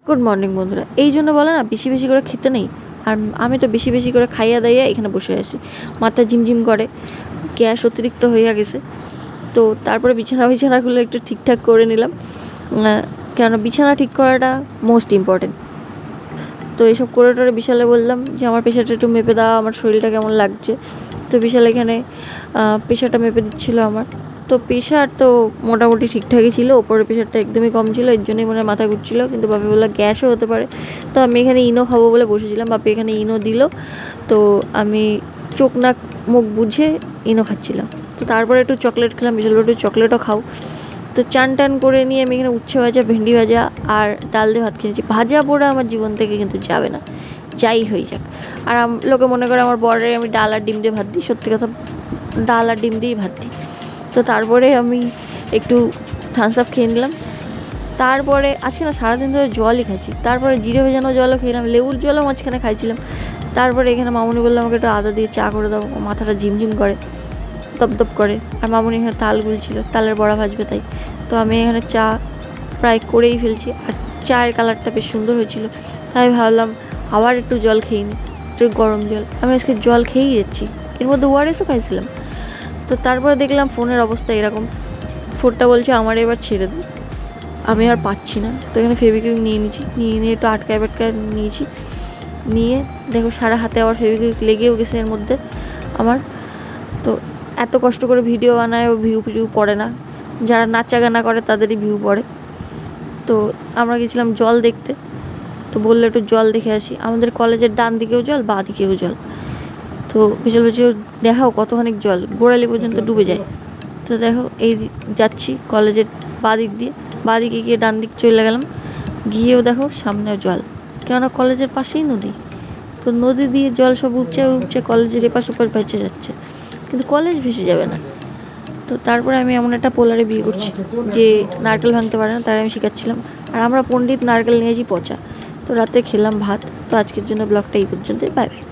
Good morning বন্ধুরা। এই জন্য বলে না বেশি বেশি করে খেতে নেই। আর আমি তো বেশি বেশি করে খাইয়া দাইয়া এখানে বসে আছি, মাথা ঝিমঝিম করে, গ্যাস অতিরিক্ত হইয়া গেছে। তো তারপরে বিছানাগুলো একটু ঠিকঠাক করে নিলাম, কেননা বিছানা ঠিক করাটা মোস্ট ইম্পর্টেন্ট। তো এইসব করে টোরে বিশালে বললাম যে আমার প্রেশারটা একটু মেপে দাও, আমার শরীরটা কেমন লাগছে। তো বিশাল এখানে প্রেশারটা মেপে দিচ্ছিলো আমার। তো প্রেশার তো মোটামুটি ঠিকঠাকই ছিল, ওপরের প্রেশারটা একদমই কম ছিল, এর জন্যই মনে মাথা ঘুরছিলো। কিন্তু বাপি বললো গ্যাসও হতে পারে। তো আমি এখানে ইনো খাবো বলে বসেছিলাম, বাপি এখানে ইনো দিল। তো আমি চোখ নাক মুখ বুঝে ইনো খাচ্ছিলাম। তো তারপরে একটু চকলেট খেলাম, বিশাল একটু চকলেটও খাও। তো চান টান করে নিয়ে আমি এখানে উচ্ছে ভাজা, ভেন্ডি ভাজা আর ডাল দিয়ে ভাত খেয়েছি। ভাজা পোড়া আমার জীবন থেকে কিন্তু যাবে না, যাই হয়ে যাক। আর লোকে মনে করে আমার বরের আমি ডাল আর ডিম দিয়ে ভাত দিই, সত্যি কথা ডাল আর ডিম দিয়েই ভাত দিই। তো তারপরে আমি একটু থামস আপ খেয়ে নিলাম। তারপরে আজকে না সারাদিন ধরে জলই খাইছি, তারপরে জিরে ভেজানো জলও খেলাম, লেবুর জলও মাঝখানে খাইছিলাম। তারপরে এখানে মামুনি বললো আমাকে একটু আদা দিয়ে চা করে দাও, মাথাটা ঝিমঝিম করে, দপদপ করে। আর মামুনি এখানে তাল গুলছিল, তালের বড়া ভাজবে তাই। তো আমি এখানে চা প্রায় করেই ফেলছি, আর চায়ের কালারটা বেশ সুন্দর হয়েছিল। তাই ভাবলাম আবার একটু জল খেয়ে নিই, একটু গরম জল। আমি আজকে জল খেয়েই যাচ্ছি, এর মধ্যে ওআরএসও খাইছিলাম। তো তারপরে দেখলাম ফোনের অবস্থা এরকম, ফোনটা বলছে আমার এবার ছেড়ে দিই, আমি আর পাচ্ছি না। তো এখানে ফেভিকুইক নিয়ে নিয়ে একটু আটকায় নিয়েছি। নিয়ে দেখো সারা হাতে আবার ফেভিকুইক লেগেও গেছে এর মধ্যে আমার। তো এত কষ্ট করে ভিডিও বানায় ও ভিউ পড়ে না, যারা নাচা গানা করে তাদেরই ভিউ পড়ে। তো আমরা গেছিলাম জল দেখতে, তো বললো একটু জল দেখে আসি। আমাদের কলেজের ডান দিকেও জল, বাঁ দিকেও জল। তো বিশাল বলছি দেখাও কতখানি জল, গোড়ালি পর্যন্ত ডুবে যায়। তো দেখো এই যাচ্ছি কলেজের বাঁ দিক দিয়ে, বাঁ দিকে গিয়ে ডান দিক চলে গেলাম, গিয়েও দেখো সামনেও জল, কেননা কলেজের পাশেই নদী। তো নদী দিয়ে জল সব উপচে কলেজের এপাশ ওপাশ ভেসে যাচ্ছে, কিন্তু কলেজ ভেসে যাবে না। তো তারপরে আমি এমন একটা পোলারে বিয়ে করছি যে নারকেল ভাঙতে পারে না, তাই আমি শেখাচ্ছিলাম। আর আমরা পণ্ডিত নারকেল নিয়েছি পচা। তো রাতে খেলাম ভাত। তো আজকের জন্য ব্লগটা এই পর্যন্তই, বাই বাই।